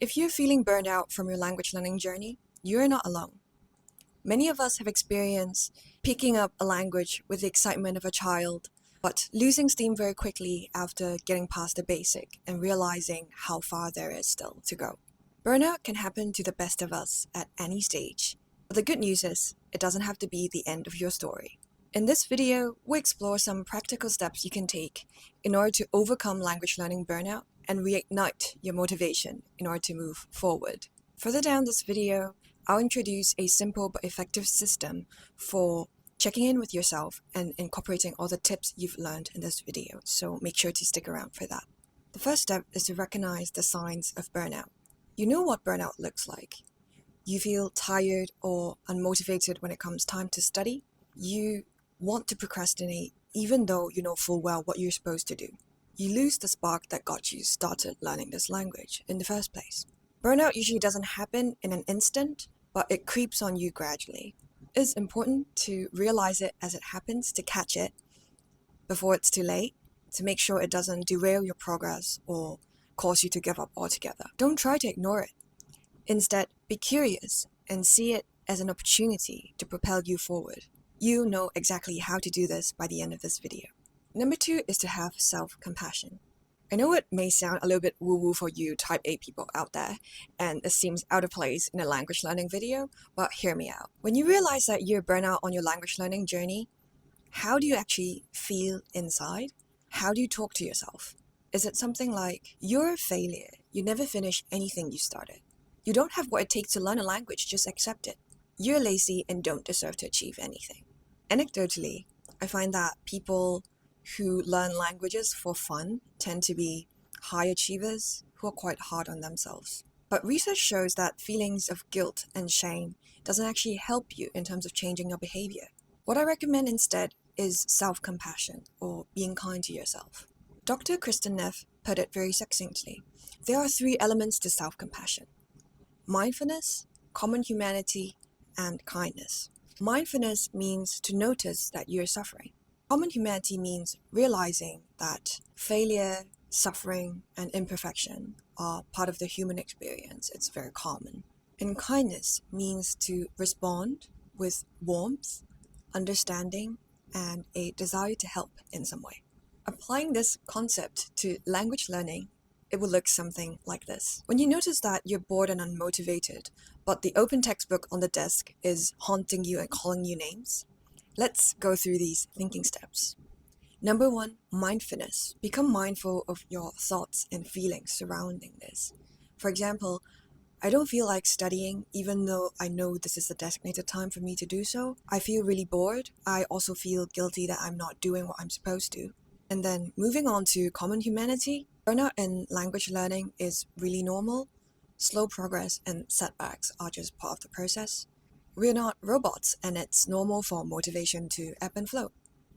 If you're feeling burned out from your language learning journey, you're not alone. Many of us have experienced picking up a language with the excitement of a child, but losing steam very quickly after getting past the basic and realizing how far there is still to go. Burnout can happen to the best of us at any stage, but the good news is it doesn't have to be the end of your story. In this video, we explore some practical steps you can take in order to overcome language learning burnout and reignite your motivation in order to move forward. Further down this video, I'll introduce a simple but effective system for checking in with yourself and incorporating all the tips you've learned in this video, so make sure to stick around for that. The first step is to recognize the signs of burnout. You know what burnout looks like. You feel tired or unmotivated when it comes time to study. You want to procrastinate even though you know full well what you're supposed to do. You lose the spark that got you started learning this language in the first place. Burnout usually doesn't happen in an instant, but it creeps on you gradually. It's important to realize it as it happens, to catch it before it's too late, to make sure it doesn't derail your progress or cause you to give up altogether. Don't try to ignore it. Instead, be curious and see it as an opportunity to propel you forward. You know exactly how to do this by the end of this video. Number 2 is to have self-compassion. I know it may sound a little bit woo-woo for you type A people out there, and it seems out of place in a language learning video, but hear me out. When you realize that you're burnt out on your language learning journey, how do you actually feel inside? How do you talk to yourself? Is it something like, you're a failure, you never finish anything you started. You don't have what it takes to learn a language, just accept it. You're lazy and don't deserve to achieve anything. Anecdotally, I find that people who learn languages for fun tend to be high achievers who are quite hard on themselves. But research shows that feelings of guilt and shame doesn't actually help you in terms of changing your behavior. What I recommend instead is self-compassion, or being kind to yourself. Dr. Kristen Neff put it very succinctly. There are 3 elements to self-compassion: mindfulness, common humanity, and kindness. Mindfulness means to notice that you're suffering. Common humanity means realizing that failure, suffering, and imperfection are part of the human experience. It's very common. And kindness means to respond with warmth, understanding, and a desire to help in some way. Applying this concept to language learning, it will look something like this. When you notice that you're bored and unmotivated, but the open textbook on the desk is haunting you and calling you names, let's go through these thinking steps. Number 1, mindfulness. Become mindful of your thoughts and feelings surrounding this. For example, I don't feel like studying even though I know this is the designated time for me to do so. I feel really bored. I also feel guilty that I'm not doing what I'm supposed to. And then moving on to common humanity, burnout in language learning is really normal. Slow progress and setbacks are just part of the process. We're not robots, and it's normal for motivation to ebb and flow.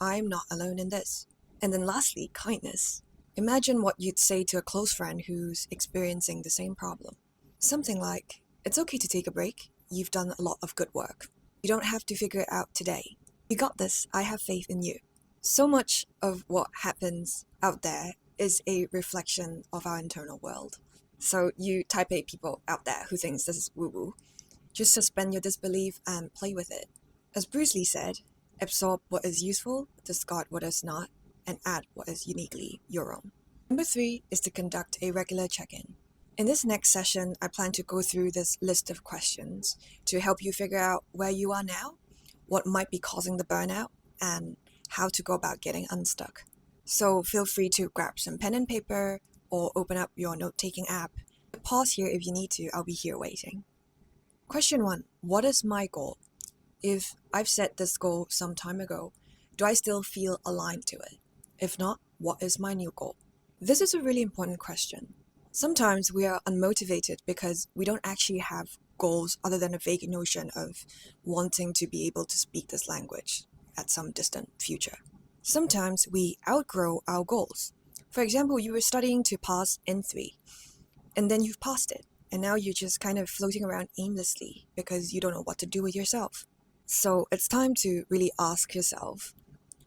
I'm not alone in this. And then lastly, kindness. Imagine what you'd say to a close friend who's experiencing the same problem. Something like, it's okay to take a break. You've done a lot of good work. You don't have to figure it out today. You got this. I have faith in you. So much of what happens out there is a reflection of our internal world. So you type A people out there who thinks this is woo-woo, just suspend your disbelief and play with it. As Bruce Lee said, absorb what is useful, discard what is not, and add what is uniquely your own. Number 3 is to conduct a regular check-in. In this next session, I plan to go through this list of questions to help you figure out where you are now, what might be causing the burnout, and how to go about getting unstuck. So feel free to grab some pen and paper or open up your note-taking app. Pause here if you need to, I'll be here waiting. Question 1, what is my goal? If I've set this goal some time ago, do I still feel aligned to it? If not, what is my new goal? This is a really important question. Sometimes we are unmotivated because we don't actually have goals other than a vague notion of wanting to be able to speak this language at some distant future. Sometimes we outgrow our goals. For example, you were studying to pass N3, and then you've passed it, and now you're just kind of floating around aimlessly because you don't know what to do with yourself. So it's time to really ask yourself,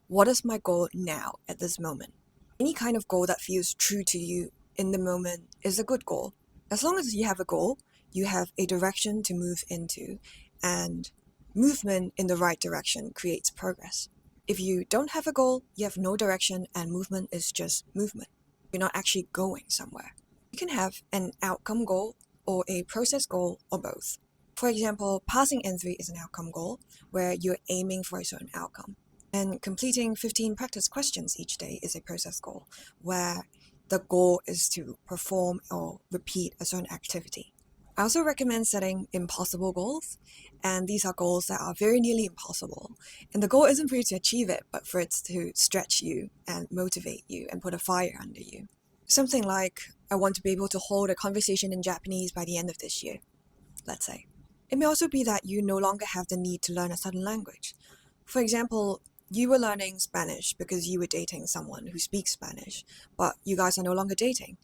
what is my goal now at this moment? Any kind of goal that feels true to you in the moment is a good goal. As long as you have a goal, you have a direction to move into, and movement in the right direction creates progress. If you don't have a goal, you have no direction, and movement is just movement. You're not actually going somewhere. You can have an outcome goal or a process goal or both. For example, passing N3 is an outcome goal where you're aiming for a certain outcome. And completing 15 practice questions each day is a process goal where the goal is to perform or repeat a certain activity. I also recommend setting impossible goals, and these are goals that are very nearly impossible. And the goal isn't for you to achieve it, but for it to stretch you and motivate you and put a fire under you. Something like, I want to be able to hold a conversation in Japanese by the end of this year, let's say. It may also be that you no longer have the need to learn a certain language. For example, you were learning Spanish because you were dating someone who speaks Spanish, but you guys are no longer dating,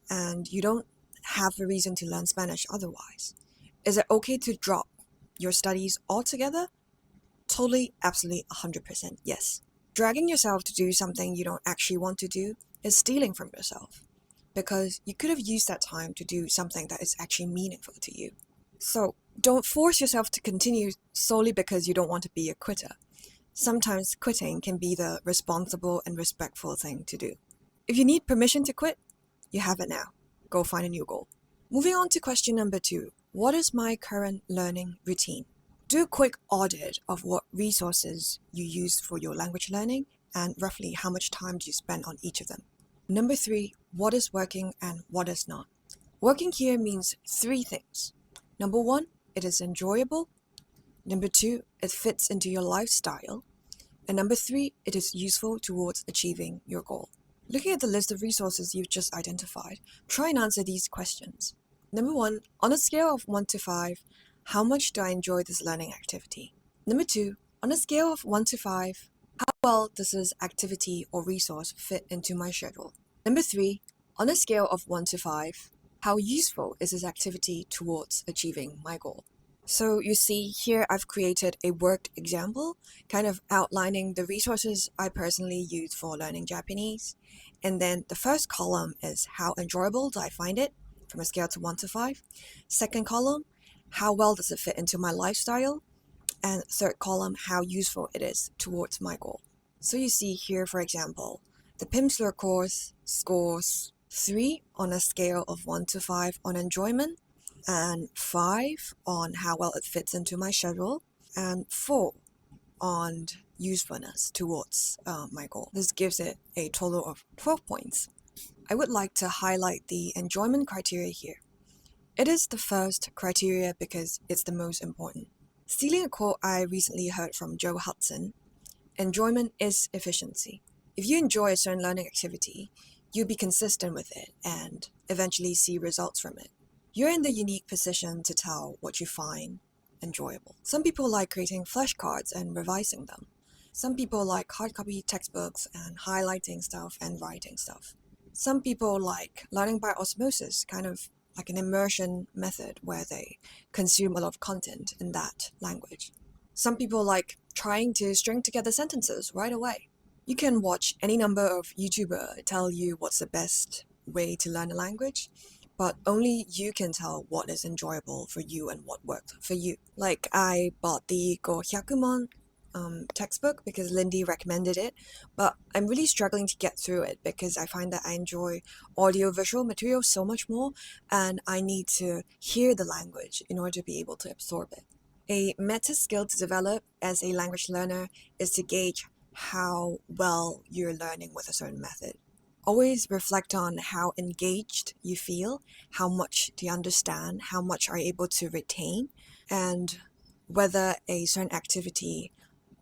and you don't have a reason to learn Spanish otherwise. Is it okay to drop your studies altogether? Totally, absolutely, 100% yes. Dragging yourself to do something you don't actually want to do is stealing from yourself, because you could have used that time to do something that is actually meaningful to you. So don't force yourself to continue solely because you don't want to be a quitter. Sometimes quitting can be the responsible and respectful thing to do. If you need permission to quit, you have it now. Go find a new goal. Moving on to question number 2. What is my current learning routine? Do a quick audit of what resources you use for your language learning and roughly how much time do you spend on each of them. Number 3, what is working and what is not? Working here means 3 things. Number 1, it is enjoyable. Number 2, it fits into your lifestyle. And number 3, it is useful towards achieving your goal. Looking at the list of resources you've just identified, try and answer these questions. Number 1, on a scale of 1 to 5, how much do I enjoy this learning activity? Number 2, on a scale of 1 to 5, how well does this activity or resource fit into my schedule? Number 3, on a scale of 1 to 5, how useful is this activity towards achieving my goal? So you see here I've created a worked example, kind of outlining the resources I personally use for learning Japanese. And then the first column is how enjoyable do I find it from a scale to 1 to 5. Second column, how well does it fit into my lifestyle? And third column, how useful it is towards my goal. So you see here, for example, the Pimsleur course scores 3 on a scale of 1 to 5 on enjoyment, and 5 on how well it fits into my schedule, and 4 on usefulness towards my goal. This gives it a total of 12 points. I would like to highlight the enjoyment criteria here. It is the first criteria because it's the most important. Stealing a quote I recently heard from Joe Hudson, enjoyment is efficiency. If you enjoy a certain learning activity, you'll be consistent with it and eventually see results from it. You're in the unique position to tell what you find enjoyable. Some people like creating flashcards and revising them. Some people like hard copy textbooks and highlighting stuff and writing stuff. Some people like learning by osmosis, kind of like an immersion method where they consume a lot of content in that language. Some people like trying to string together sentences right away. You can watch any number of YouTubers tell you what's the best way to learn a language, but only you can tell what is enjoyable for you and what worked for you. Like, I bought the Go Hyakumon textbook because Lindy recommended it, but I'm really struggling to get through it because I find that I enjoy audio-visual material so much more, and I need to hear the language in order to be able to absorb it. A meta skill to develop as a language learner is to gauge how well you're learning with a certain method. Always reflect on how engaged you feel, how much do you understand, how much are you able to retain, and whether a certain activity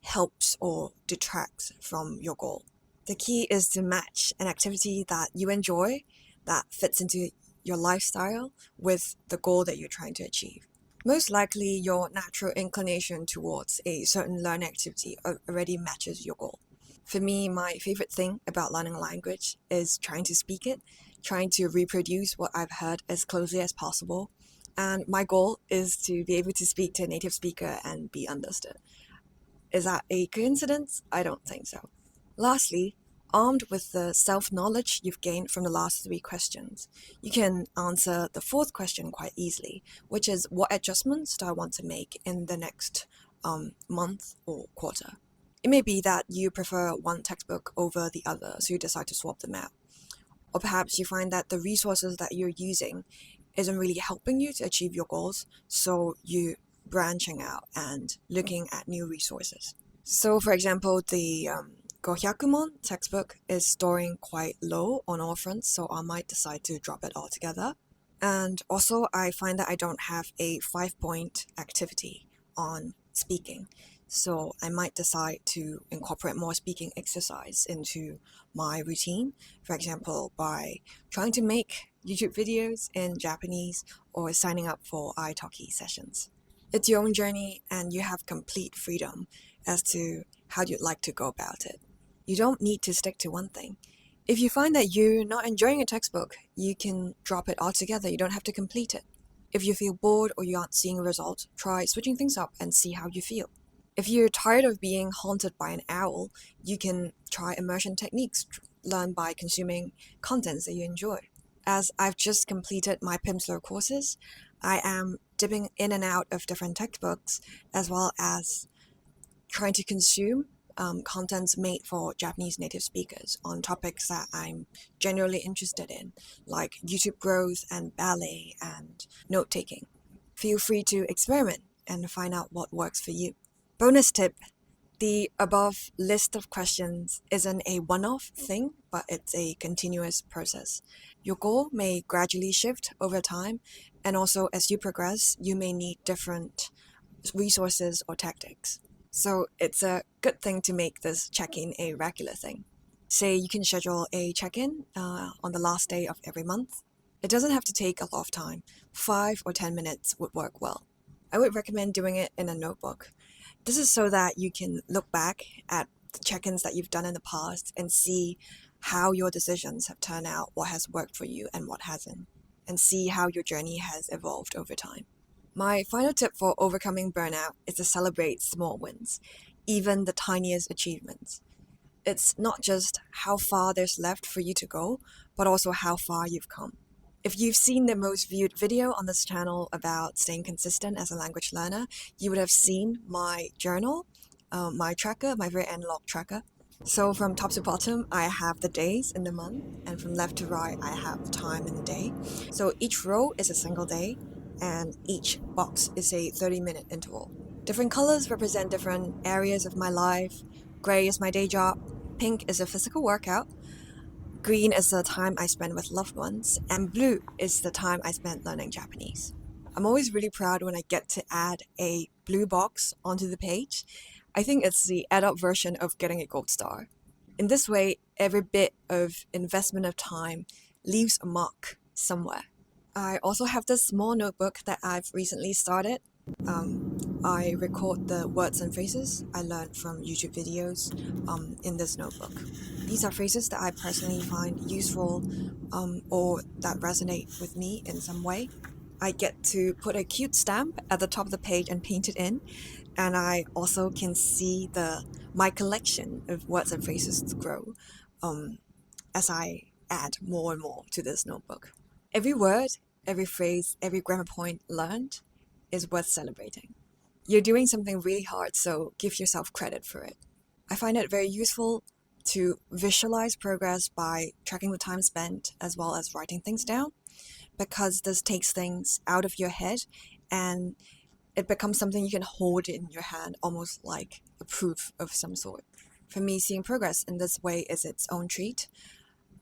helps or detracts from your goal. The key is to match an activity that you enjoy, that fits into your lifestyle, with the goal that you're trying to achieve. Most likely, your natural inclination towards a certain learning activity already matches your goal. For me, my favorite thing about learning a language is trying to speak it, trying to reproduce what I've heard as closely as possible. And my goal is to be able to speak to a native speaker and be understood. Is that a coincidence? I don't think so. Lastly, Armed with the self-knowledge you've gained from the last 3 questions, you can answer the 4th question quite easily, which is what adjustments do I want to make in the next month or quarter. It may be that you prefer one textbook over the other, so you decide to swap them out. Or perhaps you find that the resources that you're using isn't really helping you to achieve your goals, so you're branching out and looking at new resources. So for example, the Gohyakumon textbook is storing quite low on all fronts, so I might decide to drop it altogether. And also, I find that I don't have a 5-point activity on speaking, so I might decide to incorporate more speaking exercise into my routine, for example, by trying to make YouTube videos in Japanese or signing up for italki sessions. It's your own journey and you have complete freedom as to how you'd like to go about it. You don't need to stick to one thing. If you find that you're not enjoying a textbook, you can drop it altogether. You don't have to complete it. If you feel bored or you aren't seeing results, try switching things up and see how you feel. If you're tired of being haunted by an owl, you can try immersion techniques learned by consuming contents that you enjoy. As I've just completed my Pimsleur courses, I am dipping in and out of different textbooks as well as trying to consume contents made for Japanese native speakers on topics that I'm generally interested in, like YouTube growth and ballet and note-taking. Feel free to experiment and find out what works for you. Bonus tip: the above list of questions isn't a one-off thing, but it's a continuous process. Your goal may gradually shift over time, and also as you progress, you may need different resources or tactics. So it's a good thing to make this check-in a regular thing. Say you can schedule a check-in on the last day of every month. It doesn't have to take a lot of time. 5 or 10 minutes would work well. I would recommend doing it in a notebook. This is so that you can look back at the check-ins that you've done in the past and see how your decisions have turned out, what has worked for you and what hasn't, and see how your journey has evolved over time. My final tip for overcoming burnout is to celebrate small wins, even the tiniest achievements. It's not just how far there's left for you to go, but also how far you've come. If you've seen the most viewed video on this channel about staying consistent as a language learner, you would have seen my journal, my tracker, my very analog tracker. So from top to bottom, I have the days in the month, and from left to right, I have time in the day. So each row is a single day, and each box is a 30-minute interval. Different colors represent different areas of my life. Gray is my day job, pink is a physical workout, green is the time I spend with loved ones, and blue is the time I spend learning Japanese. I'm always really proud when I get to add a blue box onto the page. I think it's the adult version of getting a gold star. In this way, every bit of investment of time leaves a mark somewhere. I also have this small notebook that I've recently started. I record the words and phrases I learned from YouTube videos in this notebook. These are phrases that I personally find useful or that resonate with me in some way. I get to put a cute stamp at the top of the page and paint it in, and I also can see my collection of words and phrases grow as I add more and more to this notebook. Every word, every phrase, every grammar point learned is worth celebrating. You're doing something really hard, so give yourself credit for it. I find it very useful to visualize progress by tracking the time spent as well as writing things down, because this takes things out of your head and it becomes something you can hold in your hand, almost like a proof of some sort. For me, seeing progress in this way is its own treat.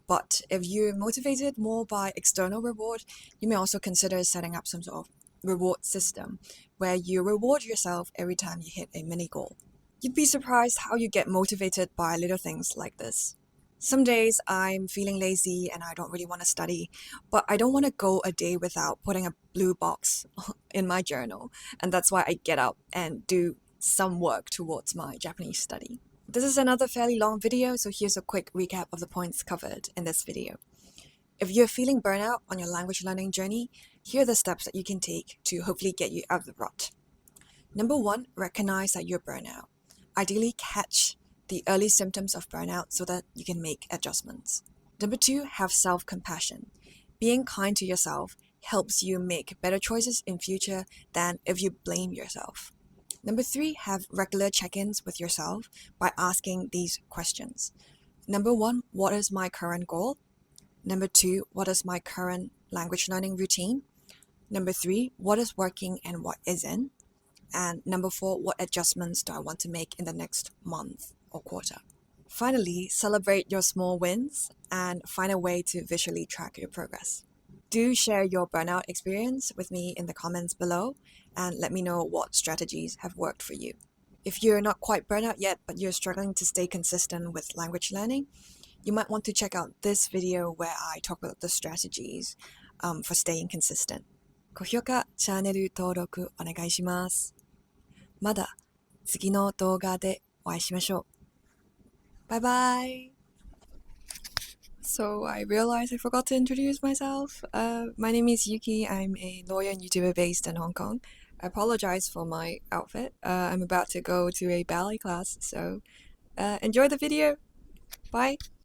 But if you're motivated more by external reward, you may also consider setting up some sort of reward system where you reward yourself every time you hit a mini goal. You'd be surprised how you get motivated by little things like this. Some days I'm feeling lazy and I don't really want to study, but I don't want to go a day without putting a blue box in my journal, and that's why I get up and do some work towards my Japanese study. This is another fairly long video, so here's a quick recap of the points covered in this video. If you're feeling burnout on your language learning journey, here are the steps that you can take to hopefully get you out of the rut. Number 1, recognize that you're burnout. Ideally, catch the early symptoms of burnout so that you can make adjustments. Number 2, have self-compassion. Being kind to yourself helps you make better choices in future than if you blame yourself. Number 3, have regular check-ins with yourself by asking these questions. Number 1, what is my current goal? Number 2, what is my current language learning routine? Number 3, what is working and what isn't? And number 4, what adjustments do I want to make in the next month or quarter? Finally, celebrate your small wins and find a way to visually track your progress. Do share your burnout experience with me in the comments below and let me know what strategies have worked for you. If you're not quite burnt out yet, but you're struggling to stay consistent with language learning, you might want to check out this video where I talk about the strategies for staying consistent. 高評価、チャンネル登録お願いします。また次の動画でお会いしましょう。Bye bye! So I realized I forgot to introduce myself. My name is Yuki. I'm a lawyer and YouTuber based in Hong Kong. I apologize for my outfit. I'm about to go to a ballet class, so enjoy the video. Bye!